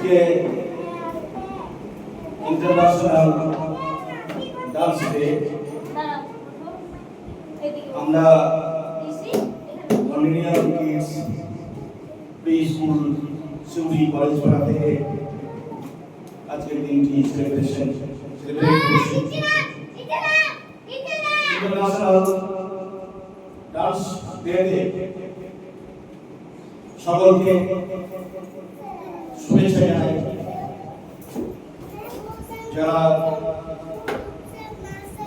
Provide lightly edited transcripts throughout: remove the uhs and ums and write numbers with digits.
আজকে international dance day. আমরা Londonian kids pre school Suri college পাড়া থেকে আজকের দিনটি সেলিব্রেট করছি। ইন্টারন্যাশনাল ডান্স ডেতে সকলকে শুভেচ্ছা জানাই। যারা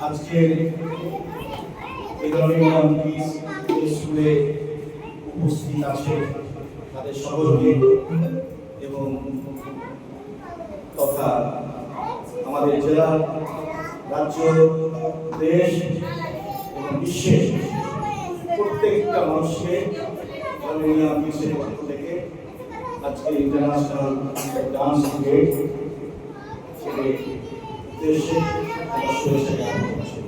আজকের এই ধরনের স্কুলে উপস্থিত আছে তাদের সকলকে এবং তথা আমাদের জেলা, রাজ্য, দেশ এবং বিশ্বের প্রত্যেকটা মানুষকে লন্ডনিয়ান পক্ষ থেকে আজকে ইন্টারন্যাশনাল ডান্স ডে দেশে শুভেচ্ছা জানাচ্ছি।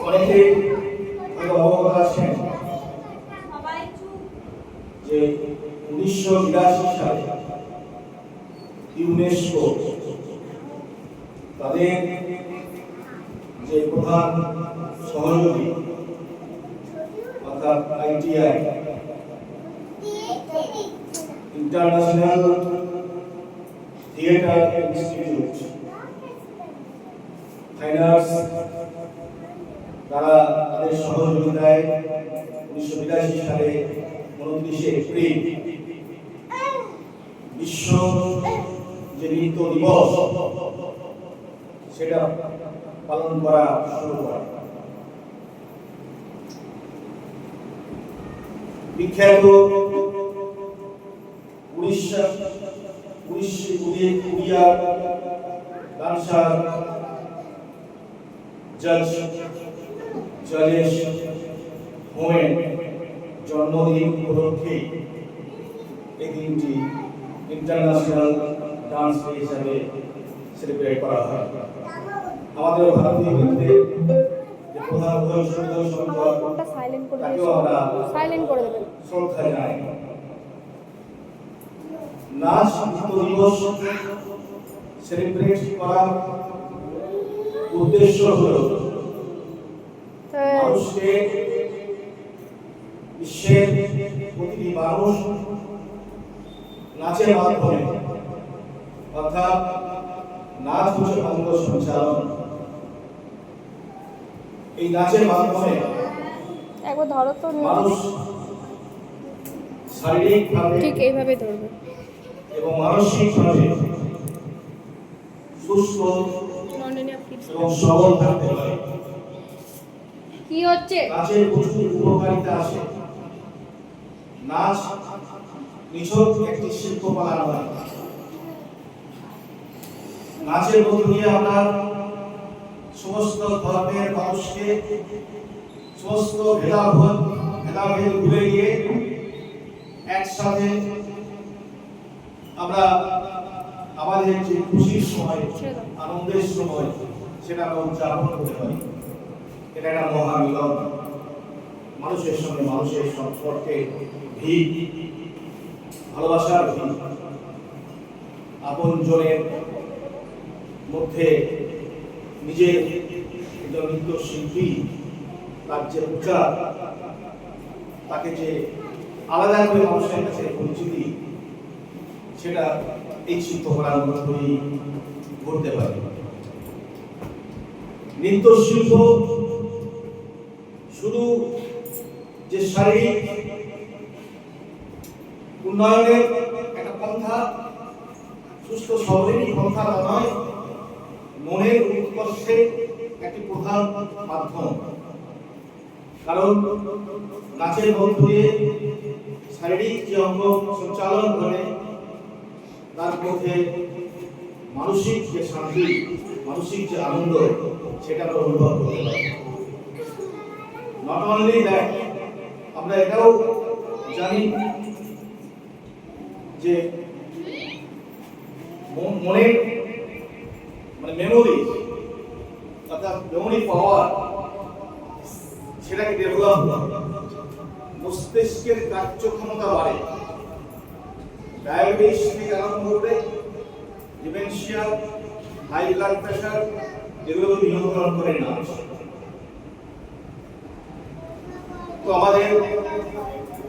অনেকে অবগত আছেন যে 1982 সালে ইউনেস্কো তাদের যে প্রধান সহযোগী অর্থাৎ আইটিআই ইন্টারন্যাশনাল থিয়েটার ইনস্টিটিউট ফাইনার্স, তারা তাদের সহযোগিতায় 1982 সালে 29 এপ্রিল বিশ্ব যে নৃত্য দিবস সেটা পালন করা শুরু করে। বিখ্যাত উড়িয়া ডান্সার জজেশ হোমেন জন্মদিন উপলক্ষে এই দিনটি ইন্টারন্যাশনাল ডান্স ডে হিসাবে সেলিব্রেট করা হয়। আমাদের ভারতীয় নৃত্যে যে প্রধান সঙ্গীত সংগঠন তাকেও আমরা শ্রদ্ধা জানাই। নাচ নৃত্য দিবস সেলিব্রেট করার উদ্দেশ্য হল মানুষকে, বিশ্বের প্রতিটি মানুষ নাচের মাধ্যমে, অর্থাৎ নাচ হচ্ছে অঙ্গ সঞ্চালন, এই নাচের মাধ্যমে মানুষ শারীরিকভাবে ঠিক এইভাবে ধরবে এবং মানসিকভাবে সুস্থ এবং সবল থাকতে পারে। কি হচ্ছে? নাচের প্রচুর উপকারিতা আছে। নাচ নিছক একটি শিল্পকলা নয়। নাচের মধ্য দিয়ে আমরা সমস্ত ধর্মের মানুষকে, সমস্ত ভেদাভেদ ভুলে গিয়ে একসাথে আমরা আমাদের যে খুশির সময়, আনন্দের সময় সেটা আমরা উদযাপন করতে পারি। এটা একটা মহামিলন, মানুষের সঙ্গে মানুষের সম্পর্কে ভিড়, ভালোবাসার ভিড়, আপন জনের মধ্যে নিজের নৃত্য শিল্পী তার যে উচ্চার, তাকে যে আলাদা করে মানুষের কাছে পরিচিতি, সেটা এই শিল্পকলার মধ্যেই করতে পারে। নৃত্য শিল্প শুধু যে শারীরিক উন্নয়নের একটা পন্থা, সুস্থ শরীরিক পন্থা নয়, মনের উৎকর্ষের একটি প্রধান মাধ্যম। কারণ নাচের মধ্য দিয়ে শারীরিক যে অঙ্গ সঞ্চালন করে তার মধ্যে মানসিক যে শান্তি, মানসিক যে আনন্দ, সেটা আমরা অনুভব করতে পারি। নট অনলি দ্যাট, আমরা এটাও জানি যে মনের মেমোরি, অর্থাৎ মেমোরি পাওয়ার, সেটাকে ডেভেলপ মস্তিষ্কের কার্যক্ষমতা বাড়ে। ডায়াবেটিস থেকে আরম্ভ করে ডিমেনশিয়া, হাই ব্লাড প্রেশার এগুলো নিয়ন্ত্রণ করে নাচ। তো আমাদের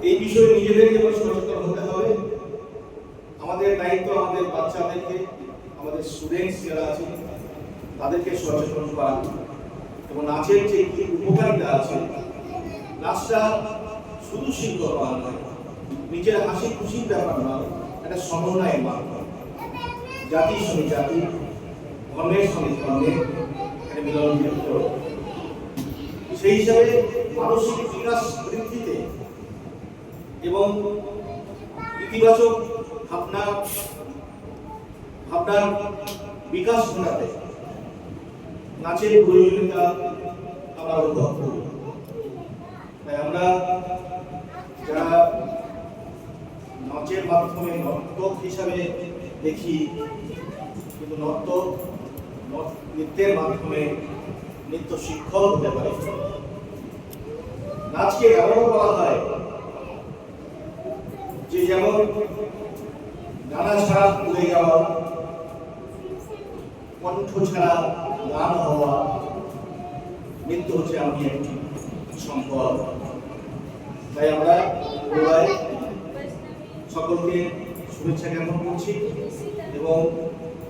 এই বিষয়ে নিজেদের যেমন সচেতন হতে হবে, আমাদের দায়িত্ব আমাদের বাচ্চাদেরকে, আমাদের স্টুডেন্টস যারা আছে তাদেরকে সচেতন করা এবং নাচের যে কি উপকারিতা আছে। নাচটা শুধু শিল্প নয়, নিজের হাসি খুশির ব্যাপার নয়, একটা সমন্বয়ের মাধ্যম। জাতির সঙ্গে জাতি, ধর্মের সঙ্গে ধর্মের একটা মিলন যুক্ত। সেই হিসাবে মানসিক বিকাশ বৃদ্ধিতে এবং ইতিবাচক ভাবনার বিকাশ ঘটাতে নাচের প্রয়োজনীয়তা আমরা অনুভব করি। তাই আমরা যারা নাচের মাধ্যমে নর্তক হিসাবে দেখি, কিন্তু নৃত্যের মাধ্যমে নৃত্য শিক্ষক হতে পারে। নাচকে এমন বলা হয় যে যেমন গানা ছাড়া উড়ে যাওয়া, কণ্ঠ ছাড়া গান হওয়া, নৃত্য হচ্ছে আমি একটি সম্পদ। তাই আমরা সকলকে শুভেচ্ছা জ্ঞাপন করছি এবং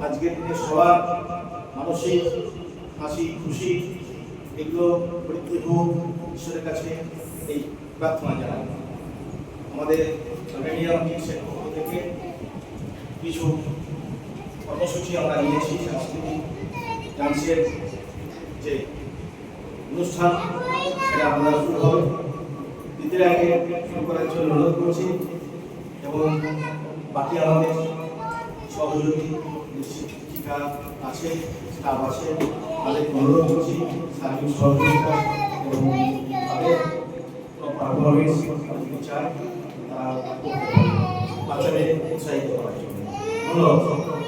আজকের দিনে সবার মানসিক হাসি খুশি এগুলো বৃদ্ধি হোক, ঈশ্বরের কাছে এই প্রার্থনা জানাই। আমাদের পক্ষ থেকে কিছু কর্মসূচি আমরা নিয়েছি, সাংস্কৃতিক ডান্সের যে অনুষ্ঠান সেটা আমরা শুরু হবে। দ্বিতীয় আগে শুরু করার জন্য অনুরোধ করছি এবং বাকি আমাদের সহযোগী শিক্ষিকা আছে, স্টাফ আছে, তাদের অনুরোধ করছি সার্বিক সহযোগিতা এবং তাদের পারফরমেন্স চাই, তারা বাচ্চাদের উৎসাহিত করার জন্য। ধন্যবাদ।